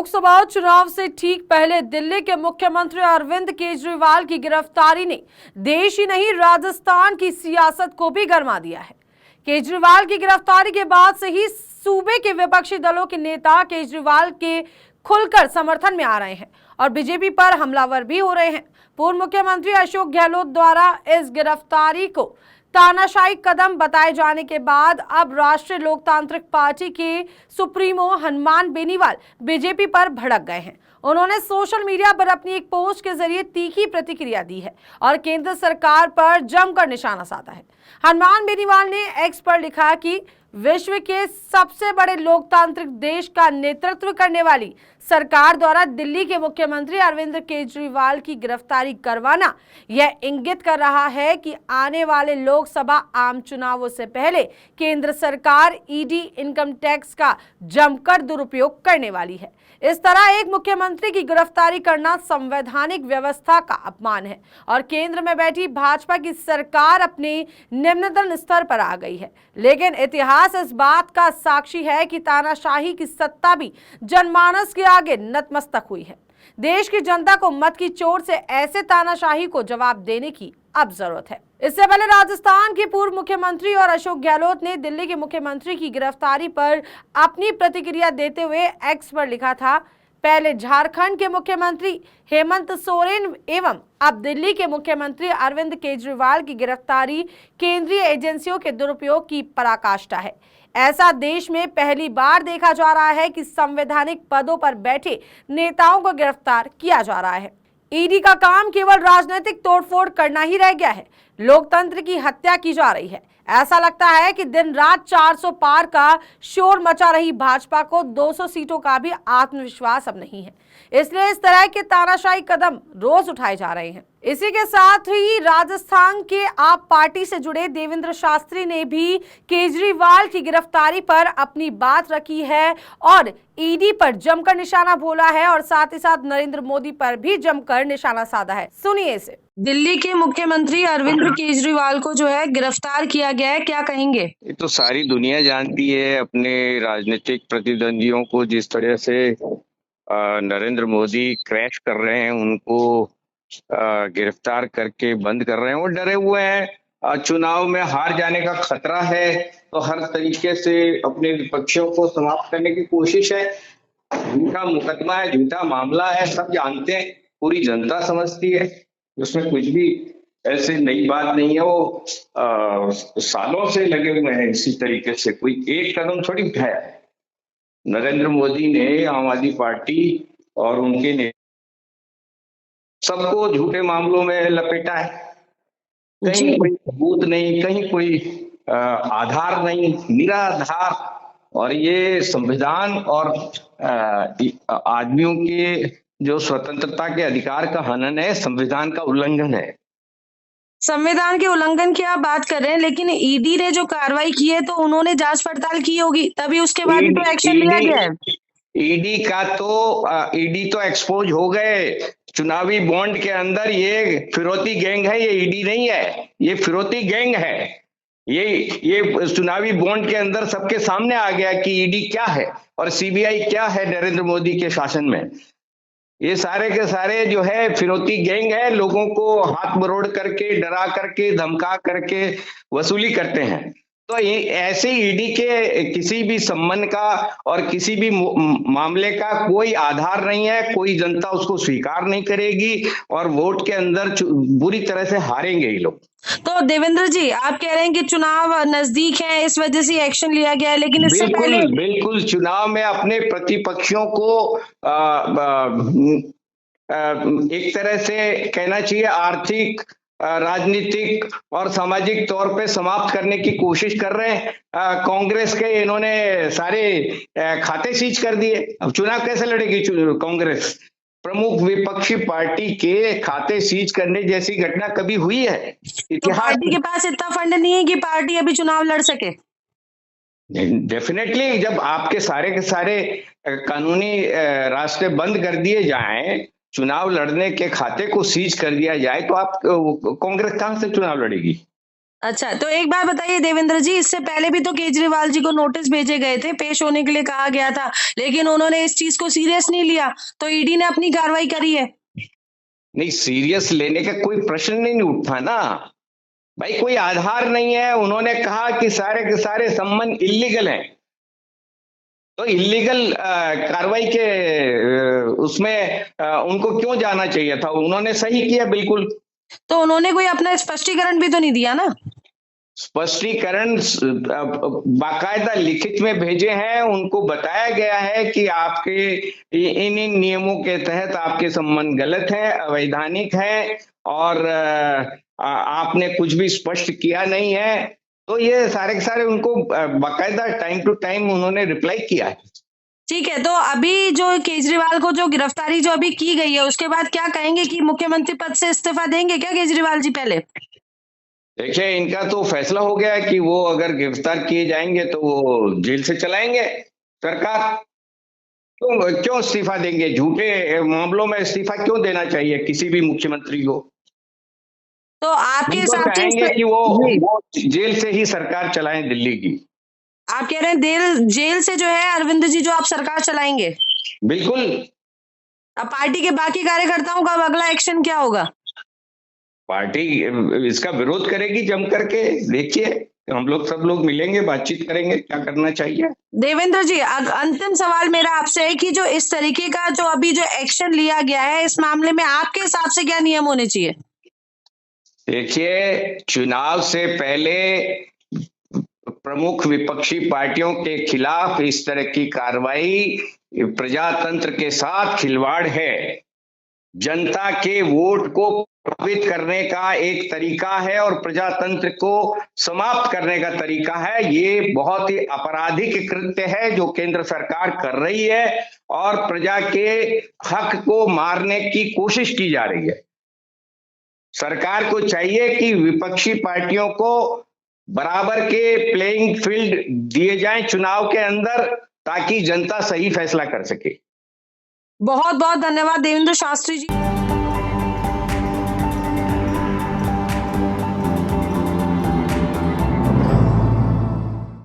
लोकसभा चुनाव से ठीक पहले दिल्ली के मुख्यमंत्री अरविंद केजरीवाल की गिरफ्तारी ने देश ही नहीं राजस्थान की सियासत को भी गरमा दिया है। केजरीवाल की गिरफ्तारी के बाद से ही सूबे के विपक्षी दलों के नेता केजरीवाल के खुलकर समर्थन में आ रहे हैं और बीजेपी पर हमलावर भी हो रहे हैं। पूर्व मुख्यमंत्री अशोक गहलोत द्वारा इस गिरफ्तारी को तानाशाही कदम बताए जाने के बाद अब राष्ट्रीय लोकतांत्रिक पार्टी के सुप्रीमो हनुमान बेनीवाल बीजेपी पर भड़क गए हैं। उन्होंने सोशल मीडिया पर अपनी एक पोस्ट के जरिए तीखी प्रतिक्रिया दी है और केंद्र सरकार पर जमकर निशाना साधा है। हनुमान बेनीवाल ने एक्स पर लिखा कि विश्व के सबसे बड़े लोकतांत्रिक देश का नेतृत्व करने वाली सरकार द्वारा दिल्ली के मुख्यमंत्री अरविंद केजरीवाल की गिरफ्तारी करवाना यह इंगित कर रहा है कि आने वाले लोकसभा आम चुनावों से पहले केंद्र सरकार ईडी इनकम टैक्स का जमकर दुरुपयोग करने वाली है। इस तरह एक मुख्यमंत्री की गिरफ्तारी करना संवैधानिक व्यवस्था का अपमान है और केंद्र में बैठी भाजपा की सरकार अपने निम्नतम स्तर पर आ गई है। लेकिन इतिहास इस बात का साक्षी है कि तानाशाही की सत्ता भी जनमानस के आगे नतमस्तक हुई है। देश की जनता को मत की चोट से ऐसे तानाशाही को जवाब देने की अब जरूरत है। इससे पहले राजस्थान के पूर्व मुख्यमंत्री और अशोक गहलोत ने दिल्ली के मुख्यमंत्री की गिरफ्तारी पर अपनी प्रतिक्रिया देते हुए एक्स पर लिखा था, पहले झारखंड के मुख्यमंत्री हेमंत सोरेन एवं अब दिल्ली के मुख्यमंत्री अरविंद केजरीवाल की गिरफ्तारी केंद्रीय एजेंसियों के दुरुपयोग की पराकाष्ठा है। ऐसा देश में पहली बार देखा जा रहा है कि संवैधानिक पदों पर बैठे नेताओं को गिरफ्तार किया जा रहा है। ईडी का काम केवल राजनीतिक तोड़फोड़ करना ही रह गया है। लोकतंत्र की हत्या की जा रही है। ऐसा लगता है कि दिन रात 400 पार का शोर मचा रही भाजपा को 200 सीटों का भी आत्मविश्वास अब नहीं है। इसलिए इस तरह के तानाशाही कदम रोज उठाए जा रहे हैं। इसी के साथ ही राजस्थान के आप पार्टी से जुड़े देवेंद्र शास्त्री ने भी केजरीवाल की गिरफ्तारी पर अपनी बात रखी है और ईडी पर जमकर निशाना बोला है और साथ ही साथ नरेंद्र मोदी पर भी जमकर निशाना साधा है। सुनिए इसे। दिल्ली के मुख्यमंत्री अरविंद केजरीवाल को जो है गिरफ्तार किया गया है, क्या कहेंगे? ये तो सारी दुनिया जानती है अपने राजनीतिक प्रतिद्वंदियों को जिस तरह से नरेंद्र मोदी क्रैश कर रहे हैं, उनको गिरफ्तार करके बंद कर रहे हैं। वो डरे हुए हैं, चुनाव में हार जाने का खतरा है तो हर तरीके से अपने विपक्षियों को समाप्त करने की कोशिश है। झूठा मुकदमा है, झूठा मामला है, सब जानते हैं, पूरी जनता समझती है, उसमें कुछ भी ऐसे नई बात नहीं है। वो सालों से लगे हुए हैं इसी तरीके से, कोई एक कदम थोड़ी उठाया है। नरेंद्र मोदी ने, आम आदमी पार्टी और उनके सबको झूठे मामलों में लपेटा है। कहीं कोई सबूत नहीं, कहीं कोई आधार नहीं, निराधार। और ये संविधान और आदमियों के जो स्वतंत्रता के अधिकार का हनन है, संविधान का उल्लंघन है। संविधान के उल्लंघन की आप बात कर रहे हैं, लेकिन ईडी ने जो कार्रवाई की है तो उन्होंने जांच पड़ताल की होगी, तभी उसके बाद तो एक्शन लिया गया है। ईडी तो एक्सपोज हो गए। चुनावी बॉन्ड के अंदर ये फिरौती गैंग है, ये ईडी नहीं है, ये फिरौती गैंग है। ये चुनावी बॉन्ड के अंदर सबके सामने आ गया कि ईडी क्या है और सीबीआई क्या है नरेंद्र मोदी के शासन में। ये सारे के सारे जो है फिरौती गैंग है, लोगों को हाथ मरोड़ करके, डरा करके, धमका करके वसूली करते हैं। तो ये ऐसे ईडी के किसी भी संबंध का और किसी भी मामले का कोई आधार नहीं है, कोई जनता उसको स्वीकार नहीं करेगी और वोट के अंदर बुरी तरह से हारेंगे ये लोग। तो देवेंद्र जी, आप कह रहे हैं कि चुनाव नजदीक है, इस वजह से एक्शन लिया गया है, लेकिन इससे पहले बिल्कुल चुनाव में अपने प्रतिपक्षियों को एक तरह से कहना चाहिए आर्थिक, राजनीतिक और सामाजिक तौर पे समाप्त करने की कोशिश कर रहे हैं। कांग्रेस के इन्होंने सारे खाते सीज कर दिए। अब चुनाव कैसे लड़ेगी कांग्रेस? प्रमुख विपक्षी पार्टी के खाते सीज करने जैसी घटना कभी हुई है इतिहास? तो पार्टी के पास इतना फंड नहीं है कि पार्टी अभी चुनाव लड़ सके। डेफिनेटली जब आपके सारे के सारे कानूनी रास्ते बंद कर दिए जाएं, चुनाव लड़ने के खाते को सीज कर दिया जाए, तो आप कांग्रेस कहां से चुनाव लड़ेगी? अच्छा, तो एक बात बताइए देवेंद्र जी, इससे पहले भी तो केजरीवाल जी को नोटिस भेजे गए थे, पेश होने के लिए कहा गया था, लेकिन उन्होंने इस चीज को सीरियस नहीं लिया, तो ईडी ने अपनी कार्रवाई करी है। नहीं, सीरियस लेने का कोई प्रश्न नहीं उठा ना भाई, कोई आधार नहीं है। उन्होंने कहा कि सारे के सारे संबंध इलीगल हैं, तो इलीगल कार्रवाई के उसमें उनको क्यों जाना चाहिए था? उन्होंने सही किया बिल्कुल। तो उन्होंने कोई अपना स्पष्टीकरण भी तो नहीं दिया ना। स्पष्टीकरण बाकायदा लिखित में भेजे हैं, उनको बताया गया है कि आपके इन इन नियमों के तहत आपके संबंध गलत हैं, अवैधानिक हैं और आपने कुछ भी स्पष्ट किया नहीं है। तो ये सारे के सारे उनको बाकायदा टाइम टू टाइम उन्होंने रिप्लाई किया है। ठीक है, तो अभी जो केजरीवाल को जो गिरफ्तारी जो अभी की गई है, उसके बाद क्या कहेंगे कि मुख्यमंत्री पद से इस्तीफा देंगे क्या केजरीवाल जी पहले? देखिए, इनका तो फैसला हो गया है कि वो अगर गिरफ्तार किए जाएंगे तो वो जेल से चलाएंगे सरकार। क्यों इस्तीफा देंगे? झूठे मामलों में इस्तीफा क्यों देना चाहिए किसी भी मुख्यमंत्री को? तो आपके हम तो हिसाब से चाहेंगे कि वो जेल से ही सरकार चलाएं दिल्ली की। आप कह रहे हैं जेल से जो है अरविंद जी जो आप सरकार चलाएंगे? बिल्कुल। अब पार्टी के बाकी कार्यकर्ताओं का अब अगला एक्शन क्या होगा? पार्टी इसका विरोध करेगी जम करके। देखिए, हम लोग सब लोग मिलेंगे, बातचीत करेंगे क्या करना चाहिए। देवेंद्र जी, अंतिम सवाल मेरा आपसे है कि जो इस तरीके का जो अभी जो एक्शन लिया गया है, इस मामले में आपके हिसाब से क्या नियम होने चाहिए? देखिए, चुनाव से पहले प्रमुख विपक्षी पार्टियों के खिलाफ इस तरह की कार्रवाई प्रजातंत्र के साथ खिलवाड़ है। जनता के वोट को प्रभावित करने का एक तरीका है और प्रजातंत्र को समाप्त करने का तरीका है। ये बहुत ही आपराधिक कृत्य है जो केंद्र सरकार कर रही है और प्रजा के हक को मारने की कोशिश की जा रही है। सरकार को चाहिए कि विपक्षी पार्टियों को बराबर के प्लेइंग फील्ड दिए जाएं चुनाव के अंदर, ताकि जनता सही फैसला कर सके। बहुत बहुत धन्यवाद देवेंद्र शास्त्री जी।